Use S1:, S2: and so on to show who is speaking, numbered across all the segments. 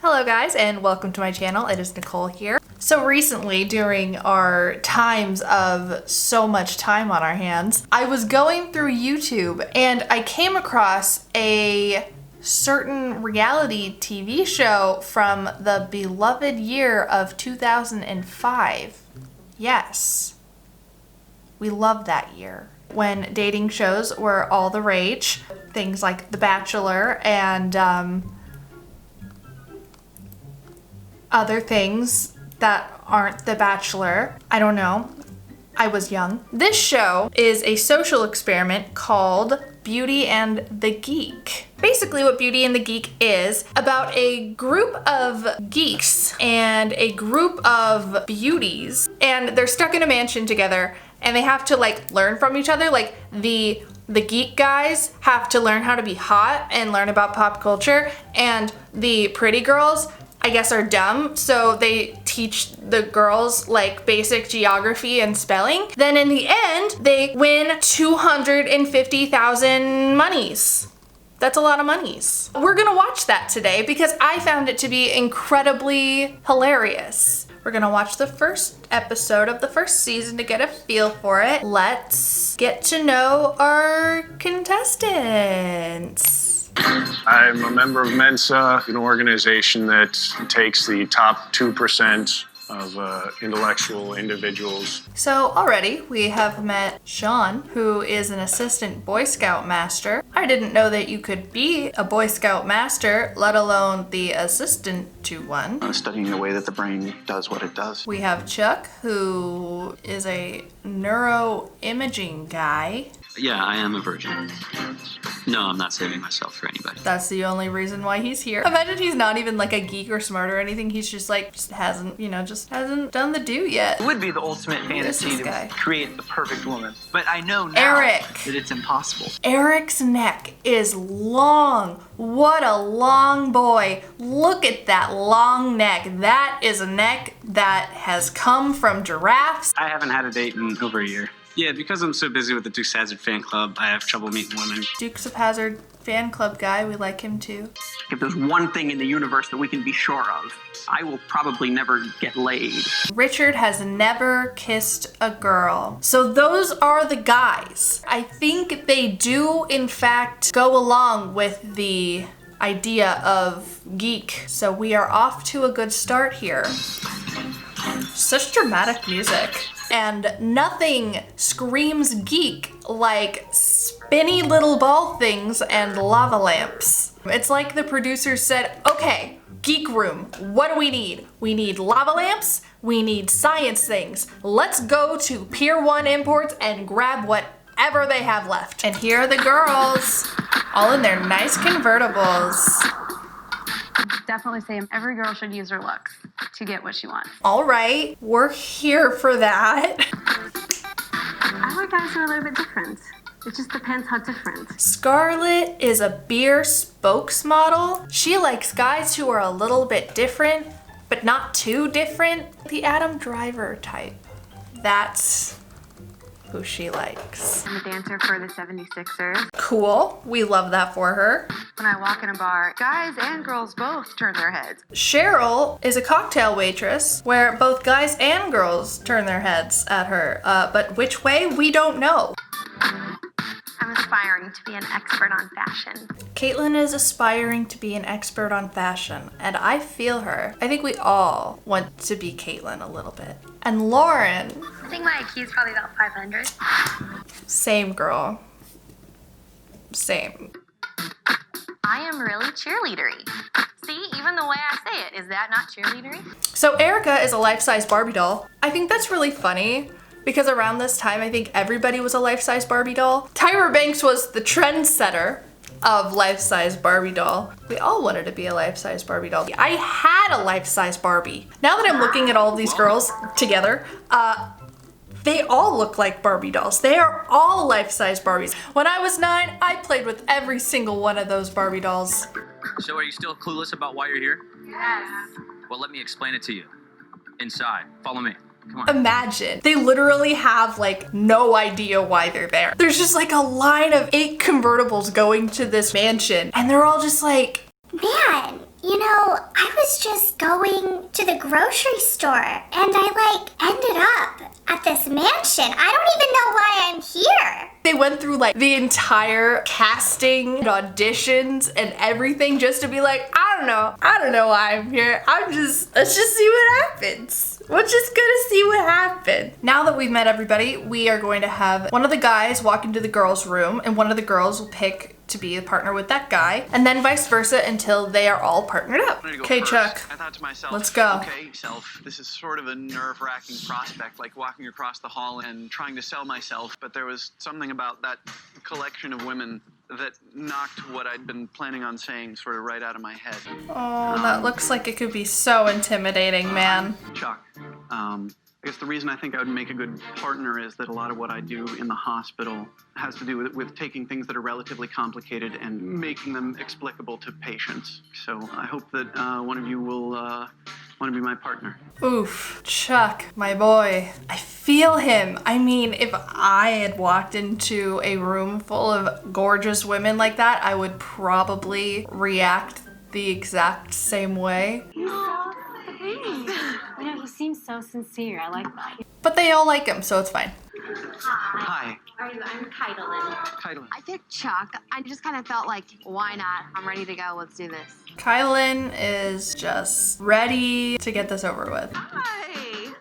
S1: Hello guys and welcome to my channel. It is Nicole here. So recently, during our times of so much time on our hands, I was going through YouTube and I came across a certain reality TV show from the beloved year of 2005. Yes, we love that year, when dating shows were all the rage. Things like The Bachelor and other things that aren't The Bachelor. I don't know. I was young. This show is a social experiment called Beauty and the Geek. Basically what Beauty and the Geek is about a group of geeks and a group of beauties, and they're stuck in a mansion together and they have to learn from each other. Like the geek guys have to learn how to be hot and learn about pop culture, and the pretty girls, I guess, are dumb, so they teach the girls basic geography and spelling. Then in the end, they win 250,000 monies. That's a lot of monies. We're gonna watch that today because I found it to be incredibly hilarious. We're gonna watch the first episode of the first season to get a feel for it. Let's get to know our contestants.
S2: I'm a member of Mensa, an organization that takes the top 2% of intellectual individuals.
S1: So already we have met SHAWN, who is an assistant Boy Scout master. I didn't know that you could be a Boy Scout master, let alone the assistant to one.
S3: Studying the way that the brain does what it does.
S1: We have Chuck, who is a neuroimaging guy.
S4: Yeah, I am a virgin. No, I'm not saving myself for anybody.
S1: That's the only reason why he's here. Imagine he's not even a geek or smart or anything. He's just hasn't done the do yet.
S5: It would be the ultimate fantasy to create the perfect woman. But I know now that it's impossible.
S1: Eric's neck is long. What a long boy. Look at that long neck. That is a neck that has come from giraffes.
S6: I haven't had a date in over a year. Yeah, because I'm so busy with the Dukes of Hazzard fan club, I have trouble meeting women.
S1: Dukes of Hazzard fan club guy, we like him too.
S5: If there's one thing in the universe that we can be sure of, I will probably never get laid.
S1: Richard has never kissed a girl. So those are the guys. I think they do, in fact, go along with the idea of geek. So we are off to a good start here. Such dramatic music. And nothing screams geek like spinny little ball things and lava lamps. It's like the producers said, okay, geek room, what do we need? We need lava lamps, we need science things. Let's go to Pier 1 Imports and grab whatever they have left. And here are the girls, all in their nice convertibles.
S7: Definitely say every girl should use her looks to get what she wants.
S1: All right, we're here for that.
S7: I like guys who are a little bit different. It just depends how different.
S1: SCARLET is a beer spokesmodel. She likes guys who are a little bit different, but not too different. The Adam Driver type. That's who she likes.
S7: I'm a dancer for the 76ers.
S1: Cool, we love that for her.
S7: When I walk in a bar, guys and girls both turn their heads.
S1: Cheryl is a cocktail waitress where both guys and girls turn their heads at her, but which way, we don't know.
S7: I'm aspiring to be an expert on fashion.
S1: Caitlin is aspiring to be an expert on fashion, and I feel her. I think we all want to be Caitlin a little bit. And Lauren.
S8: I think my IQ is probably about 500.
S1: Same girl. Same.
S8: I am really cheerleadery. See, even the way I say it, is that not cheerleadery?
S1: So ERIKA is a life-size Barbie doll. I think that's really funny because around this time, I think everybody was a life-size Barbie doll. Tyra Banks was the trendsetter of life-size Barbie doll. We all wanted to be a life-size Barbie doll. I had a life-size Barbie. Now that I'm looking at all these girls together, they all look like Barbie dolls. They are all life-size Barbies. When I was 9, I played with every single one of those Barbie dolls.
S4: So are you still clueless about why you're here?
S8: Yes.
S4: Well, let me explain it to you. Inside, follow me. Come on.
S1: Imagine, they literally have no idea why they're there. There's just a line of 8 convertibles going to this mansion, and they're all just
S9: Man, you know, I was grocery store and I ended up at this mansion. I don't even know why I'm here.
S1: They went through like the entire casting and auditions and everything just to be like, I don't know why I'm here. Let's just see what happens. We're just gonna see what happens. Now that we've met everybody, we are going to have one of the guys walk into the girls' room and one of the girls will pick to be a partner with that guy, and then vice versa until they are all partnered up. Okay, Chuck.
S5: I thought to myself,
S1: let's go.
S5: Okay, this is sort of a nerve-wracking prospect, like walking across the hall and trying to sell myself, but there was something about that collection of women that knocked what I'd been planning on saying sort of right out of my head.
S1: Oh, that looks like it could be so intimidating, man.
S5: Chuck, I guess the reason I think I would make a good partner is that a lot of what I do in the hospital has to do with taking things that are relatively complicated and making them explicable to patients. So I hope that one of you will want to be my partner.
S1: Oof, Chuck, my boy. I feel him. I mean, if I had walked into a room full of gorgeous women like that, I would probably react the exact same way.
S7: Yeah, he seems so sincere. I like that.
S1: But they all like him, so it's fine.
S5: Hi.
S7: I'm Kylan.
S5: Kylan.
S8: I picked Chuck. I just kind of felt like, why not? I'm ready to go. Let's do this.
S1: Kylan is just ready to get this over with.
S8: Hi.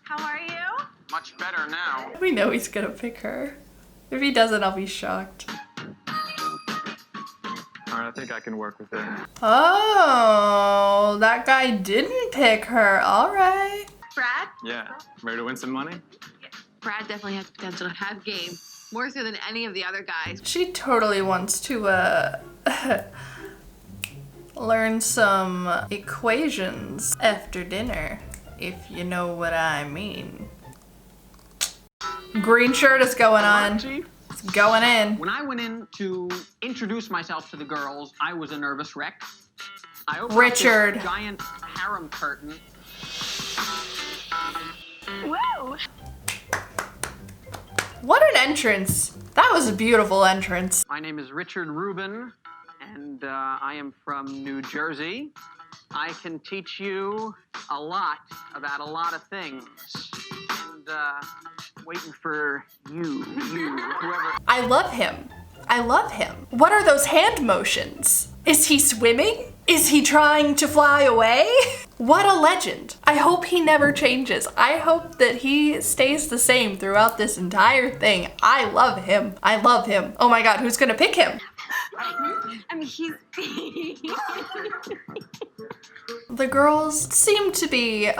S8: How are you?
S5: Much better now.
S1: We know he's gonna pick her. If he doesn't, I'll be shocked.
S10: I think I can work with it.
S1: Oh, that guy didn't pick her. All right.
S8: Brad?
S10: Yeah. Ready to win some money?
S8: Brad definitely has potential to have game. More so than any of the other guys.
S1: She totally wants to, learn some equations after dinner, if you know what I mean. Green shirt is going on. It's going in.
S11: When I went in to introduce myself to the girls, I was a nervous wreck. I opened
S1: Richard.
S11: up this giant harem curtain.
S8: Whoa!
S1: What an entrance. That was a beautiful entrance.
S11: My name is Richard Rubin, and I am from New Jersey. I can teach you a lot about a lot of things. And waiting for you, whoever.
S1: I love him. I love him. What are those hand motions? Is he swimming? Is he trying to fly away? What a legend. I hope he never changes. I hope that he stays the same throughout this entire thing. I love him. I love him. Oh my God, who's gonna pick him?
S7: I mean, he's
S1: The girls seem to be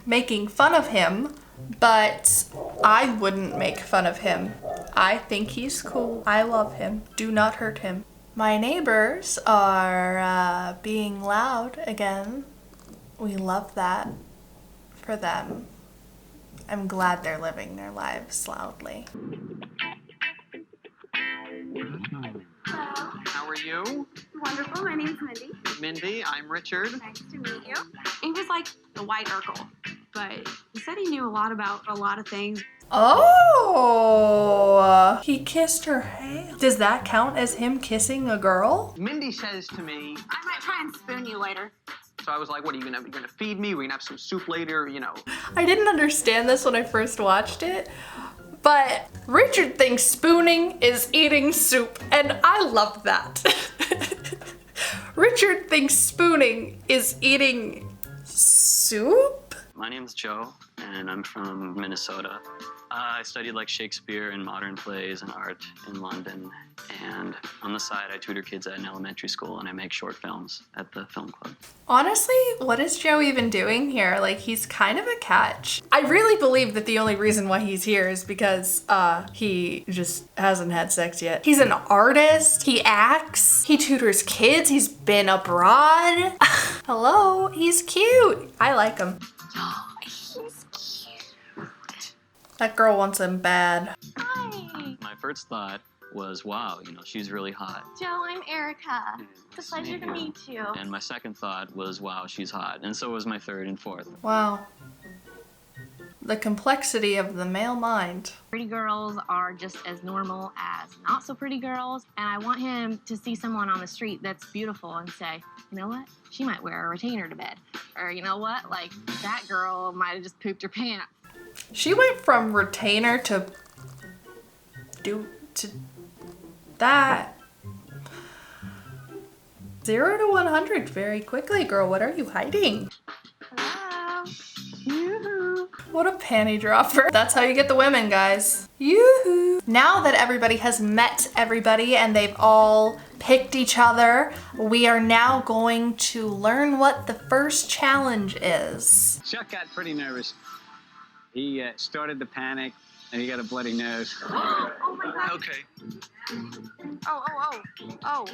S1: making fun of him, but I wouldn't make fun of him. I think he's cool. I love him. Do not hurt him. My neighbors are being loud again. We love that for them. I'm glad they're living their lives loudly.
S11: How are you?
S7: wonderful. My name's Mindy.
S11: Mindy, I'm Richard.
S7: Nice to meet you. He was like the white Urkel, but he said he knew a lot about a lot of things.
S1: Oh, he kissed her hand. Does that count as him kissing a girl?
S11: Mindy says to me,
S7: I might try and spoon you later.
S11: so I was like, what, are you gonna feed me? We're gonna have some soup later, you know.
S1: I didn't understand this when I first watched it, but Richard thinks spooning is eating soup, and I love that. Richard thinks spooning is eating soup?
S4: My name's Joe, and I'm from Minnesota. I studied like Shakespeare and modern plays and art in London, and on the side I tutor kids at an elementary school and I make short films at the film club.
S1: Honestly, what is Joe even doing here? Like, he's kind of a catch. I really believe that the only reason why he's here is because he just hasn't had sex yet. He's an artist, he acts, he tutors kids, he's been abroad. Hello, he's cute. I like him. That girl wants him bad.
S8: Hi.
S4: My first thought was, wow, you know, she's really hot.
S8: Joe, I'm ERIKA. It's a pleasure to meet you.
S4: And my second thought was, wow, she's hot. And so was my third and fourth.
S1: Wow. The complexity of the male mind.
S8: Pretty girls are just as normal as not so pretty girls, and I want him to see someone on the street that's beautiful and say, you know what? She might wear a retainer to bed. Or you know what? Like, that girl might have just pooped her pants.
S1: She went from retainer to that. 0 to 100 very quickly, girl. What are you hiding?
S8: Hello? Yoo-hoo.
S1: What a panty dropper. That's how you get the women, guys. Yoo-hoo. Now that everybody has met everybody and they've all picked each other, we are now going to learn what the first challenge is.
S6: Chuck got pretty nervous. He started to panic and he got a bloody nose.
S7: Oh my God.
S5: Okay.
S7: Oh.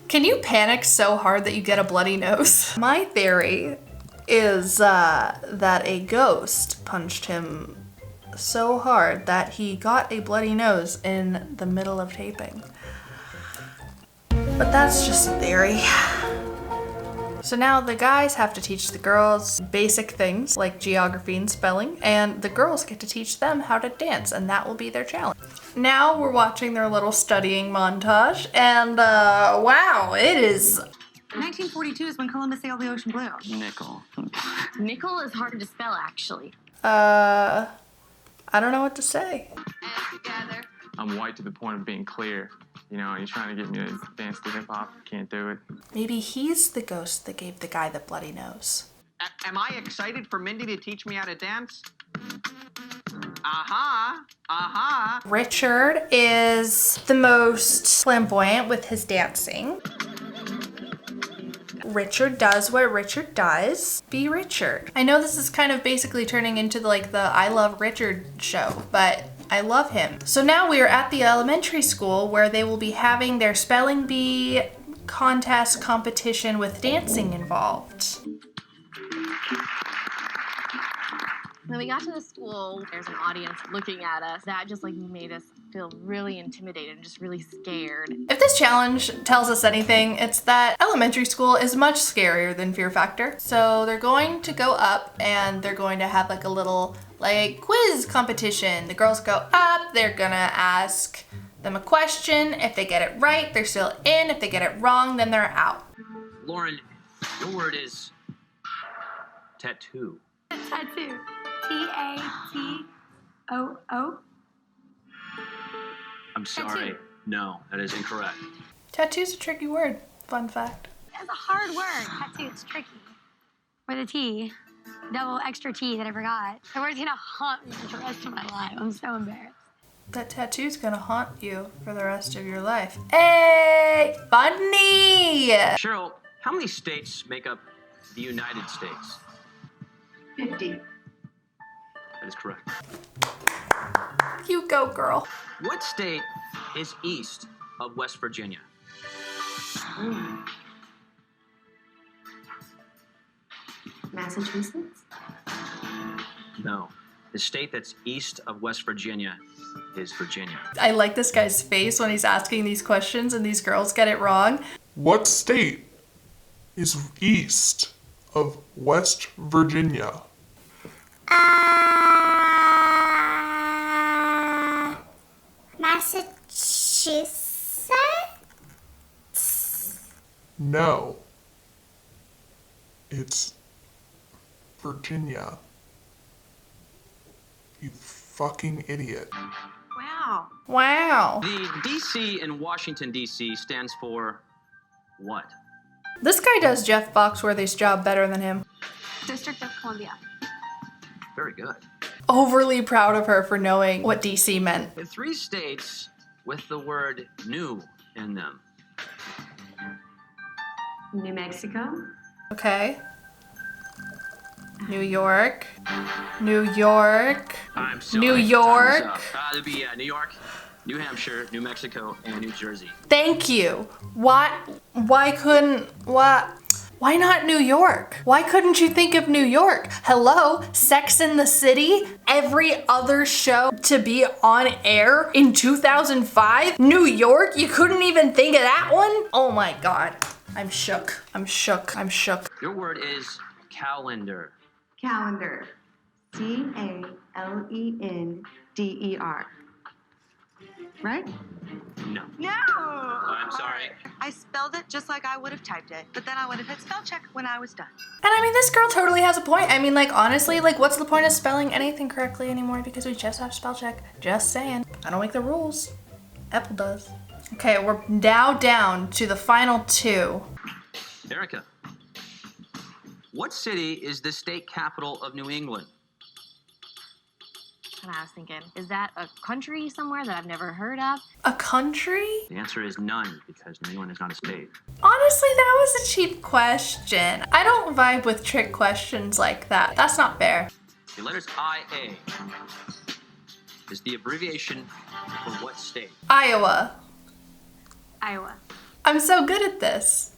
S1: Can you panic so hard that you get a bloody nose? My theory is that a ghost punched him so hard that he got a bloody nose in the middle of taping. But that's just a theory. So now the guys have to teach the girls basic things like geography and spelling, and the girls get to teach them how to dance, and that will be their challenge. Now we're watching their little studying montage, and wow, it is...
S7: 1942 is when Columbus sailed the ocean blue.
S4: Nickel.
S8: Nickel is hard to spell, actually.
S1: I don't know what to say.
S7: Together.
S10: I'm white to the point of being clear. You know, you're trying to get me to dance to hip hop. Can't do it.
S1: Maybe he's the ghost that gave the guy the bloody nose.
S11: Am I excited for Mindy to teach me how to dance? Aha.
S1: Richard is the most flamboyant with his dancing. Richard does what Richard does. Be Richard. I know this is kind of basically turning into like the I Love Richard show, but I love him. So now we are at the elementary school where they will be having their spelling bee contest competition with dancing involved.
S8: When we got to the school, there's an audience looking at us. That just like made us feel really intimidated and just really scared.
S1: If this challenge tells us anything, it's that elementary school is much scarier than Fear Factor. So they're going to go up and they're going to have like a little like quiz competition. The girls go up, they're gonna ask them a question. If they get it right, they're still in. If they get it wrong, then they're out.
S12: Lauren, your word is tattoo.
S7: Tattoo. T-A-T-O-O.
S12: I'm sorry.
S7: Tattoo.
S12: No, that is incorrect.
S1: Tattoo's a tricky word. Fun fact.
S9: That's a hard word. Tattoo, it's tricky. With a T. Double extra T that I forgot. The word's gonna haunt me for the rest of my life. I'm so embarrassed.
S1: That tattoo's gonna haunt you for the rest of your life. Hey, funny!
S12: Cheryl, how many states make up the United States?
S7: 50.
S12: That is correct.
S1: You go, girl.
S12: What state is east of West Virginia?
S7: Massachusetts?
S12: No. The state that's east of West Virginia is Virginia.
S1: I like this guy's face when he's asking these questions and these girls get it wrong.
S13: What state is east of West Virginia?
S9: Massachusetts?
S13: No. It's Virginia. You fucking idiot.
S7: Wow.
S1: Wow.
S12: The DC in Washington, D.C. stands for what?
S1: This guy does Jeff Foxworthy's job better than him.
S7: District of Columbia.
S12: Very good.
S1: Overly proud of her for knowing what DC meant.
S12: In 3 states with the word new in them.
S7: New Mexico.
S1: Okay. New York. New York.
S12: I'm sorry.
S1: New York.
S12: It'd be New York, New Hampshire, New Mexico, and New Jersey.
S1: Thank you. Why not New York? Why couldn't you think of New York? Hello, Sex and the City, every other show to be on air in 2005? New York? You couldn't even think of that one? Oh my God, I'm shook. I'm shook. I'm shook.
S12: Your word is calendar.
S7: Calendar.
S14: C-A-L-E-N-D-E-R. Right?
S12: No.
S14: No!
S12: I'm sorry.
S14: I spelled it just like I would have typed it, but then I would have hit spell check when I was done.
S1: And I mean, this girl totally has a point. I mean, like, honestly, like, what's the point of spelling anything correctly anymore because we just have spell check? Just saying. I don't make the rules. Apple does. Okay, we're now down to the final two.
S12: ERIKA, what city is the state capital of New England?
S8: And I was thinking, is that a country somewhere that I've never heard of?
S1: A country?
S12: The answer is none, because New England is not a state.
S1: Honestly, that was a cheap question. I don't vibe with trick questions like that. That's not fair.
S12: The letters IA is the abbreviation for what state?
S1: Iowa.
S9: Iowa.
S1: I'm so good at this.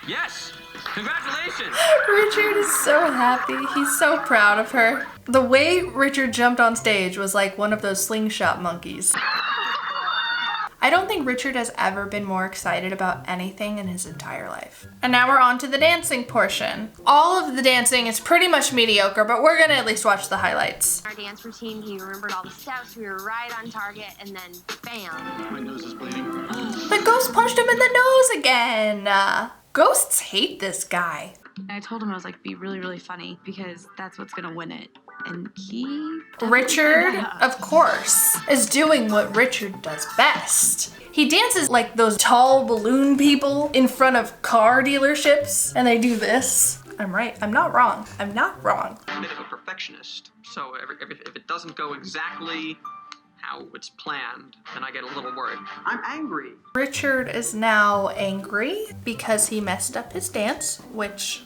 S12: Yes! Congratulations!
S1: Richard is so happy. He's so proud of her. The way Richard jumped on stage was like one of those slingshot monkeys. I don't think Richard has ever been more excited about anything in his entire life. And now we're on to the dancing portion. All of the dancing is pretty much mediocre, but we're gonna at least watch the highlights.
S8: Our dance routine, he remembered all the steps, we were right on target, and then bam.
S5: My nose is bleeding.
S1: The ghost punched him in the nose again. Ghosts hate this guy.
S15: I told him, I was like, be really, really funny because that's what's gonna win it. And he...
S1: Richard, of course, is doing what Richard does best. He dances like those tall balloon people in front of car dealerships, and they do this. I'm right. I'm not wrong. I'm not wrong.
S11: I'm a bit of a perfectionist, so if it doesn't go exactly how it's planned, then I get a little worried. I'm angry.
S1: Richard is now angry because he messed up his dance, which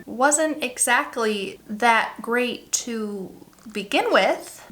S1: wasn't exactly that great to begin with.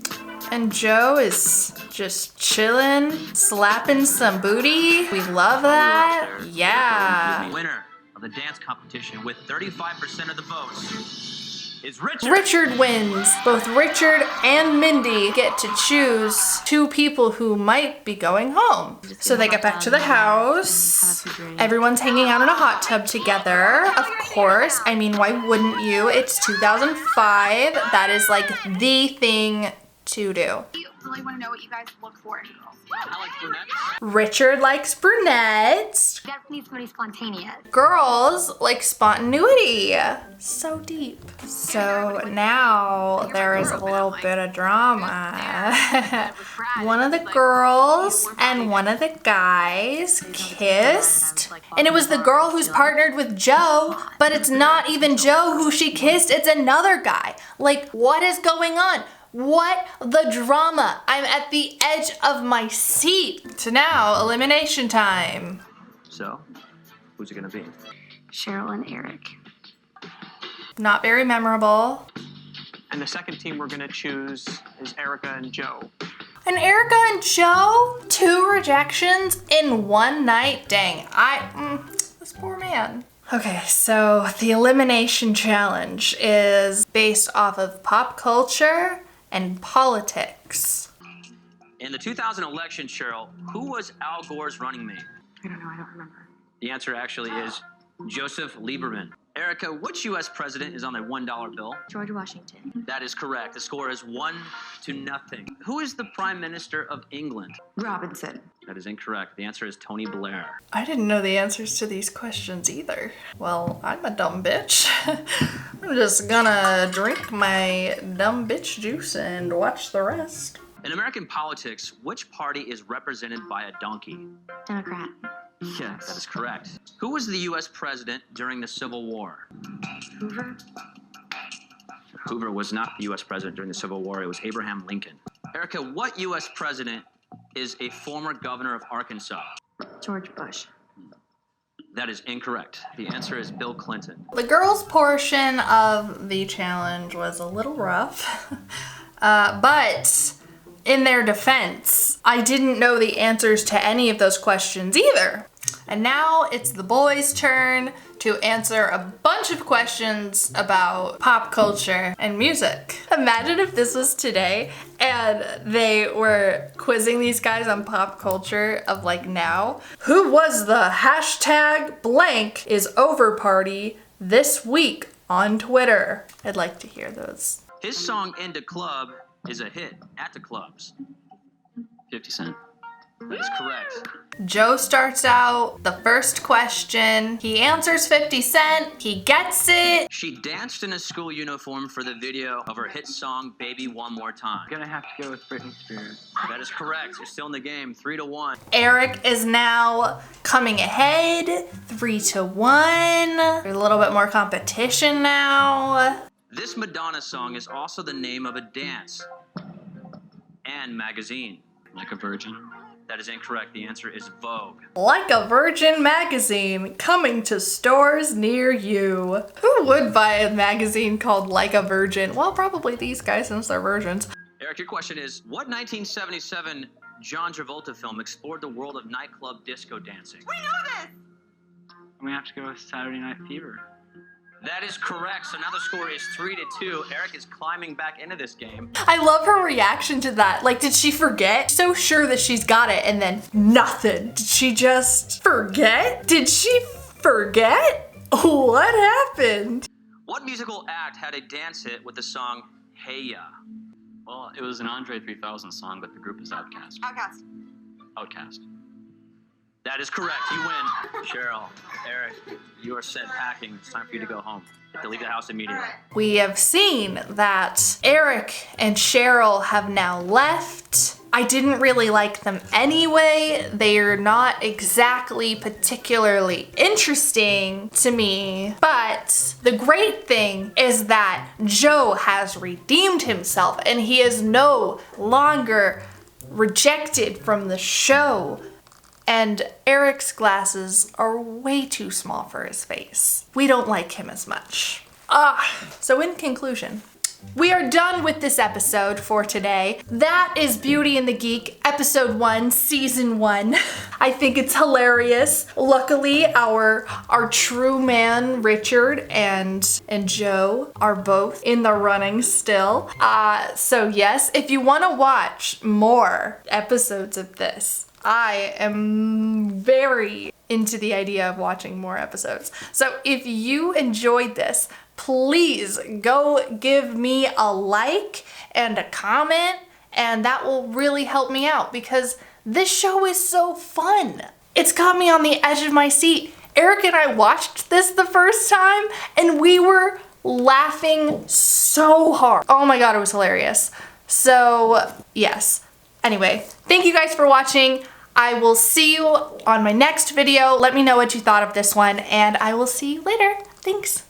S1: And Joe is just chilling, slapping some booty. We love that. Yeah.
S12: The winner of the dance competition with 35% of the votes is Richard.
S1: Richard wins. Both Richard and Mindy get to choose two people who might be going home. So they get back to the house. Everyone's hanging out in a hot tub together, of course. I mean, why wouldn't you? It's 2005. That is like the thing to do.
S7: I really want to know what you guys look for in girls.
S11: I like brunettes.
S1: Richard likes brunettes.
S9: You guys need somebody spontaneous.
S1: Girls like spontaneity. So deep. So now there is a little bit of drama. One of the girls and one of the guys kissed. And it was the girl who's partnered with Joe, but it's not even Joe who she kissed, it's another guy. Like, what is going on? What the drama? I'm at the edge of my seat. So now, elimination time.
S12: So, who's it gonna be?
S15: Cheryl and Eric.
S1: Not very memorable.
S5: And the second team we're gonna choose is ERIKA and Joe.
S1: And ERIKA and Joe? 2 rejections in one night? Dang, this poor man. Okay, so the elimination challenge is based off of pop culture and politics.
S12: In the 2000 election, Cheryl, who was Al Gore's running mate?
S15: I don't know, I don't remember.
S12: The answer actually is Joseph Lieberman. ERIKA, which U.S. president is on the $1 bill?
S15: George Washington.
S12: That is correct. The score is 1-0. Who is the Prime Minister of England?
S15: Robinson.
S12: That is incorrect. The answer is Tony Blair.
S1: I didn't know the answers to these questions either. Well, I'm a dumb bitch. I'm just gonna drink my dumb bitch juice and watch the rest.
S12: In American politics, which party is represented by a donkey?
S15: Democrat.
S12: Yes, that is correct. Who was the U.S. president during the Civil War?
S15: Hoover.
S12: Hoover was not the U.S. president during the Civil War. It was Abraham Lincoln. ERIKA, what U.S. president is a former governor of Arkansas?
S15: George Bush.
S12: That is incorrect. The answer is Bill Clinton.
S1: The girls' portion of the challenge was a little rough, but in their defense, I didn't know the answers to any of those questions either. And now it's the boys' turn to answer a bunch of questions about pop culture and music. Imagine if this was today and they were quizzing these guys on pop culture of like now. Who was the hashtag blank is over party this week on Twitter. I'd like to hear those.
S12: His song Into Club is a hit at the clubs.
S4: 50 Cent.
S12: That is correct.
S1: Joe starts out the first question. He answers 50 Cent. He gets it.
S12: She danced in a school uniform for the video of her hit song Baby One More Time.
S10: Gonna have to go with Britney Spears.
S12: That is correct. You're still in the game. 3-1.
S1: Eric is now coming ahead. 3-1. There's a little bit more competition now.
S12: This Madonna song is also the name of a dance and magazine.
S4: Like a Virgin.
S12: That is incorrect. The answer is Vogue.
S1: Like a Virgin magazine coming to stores near you. Who would buy a magazine called Like a Virgin? Well, probably these guys since they're virgins.
S12: Eric, your question is, what 1977 John Travolta film explored the world of nightclub disco dancing?
S15: We know this!
S10: I'm gonna have to go with Saturday Night Fever.
S12: That is correct. So now the score is 3-2. Eric is climbing back into this game.
S1: I love her reaction to that. Like, did she forget? So sure that she's got it and then nothing. Did she just forget? Did she forget? What happened?
S12: What musical act had a dance hit with the song Hey Ya?
S4: Well, it was an Andre 3000 song, but the group is Outkast.
S15: Outcast.
S4: Outkast.
S12: That is correct. You win. Cheryl, Eric, you are sent packing. It's time for you to go home. You have to leave the house immediately.
S1: We have seen that Eric and Cheryl have now left. I didn't really like them anyway. They are not exactly particularly interesting to me. But the great thing is that Joe has redeemed himself and he is no longer rejected from the show. And Eric's glasses are way too small for his face. We don't like him as much. So in conclusion, we are done with this episode for today. That is Beauty and the Geek, episode 1, season 1. I think it's hilarious. Luckily, our true man, Richard and Joe are both in the running still. So yes, if you want to watch more episodes of this, I am very into the idea of watching more episodes. So if you enjoyed this, please go give me a like and a comment, and that will really help me out because this show is so fun. It's got me on the edge of my seat. Eric and I watched this the first time and we were laughing so hard. Oh my God, it was hilarious. So yes. Anyway, thank you guys for watching. I will see you on my next video. Let me know what you thought of this one, and I will see you later. Thanks.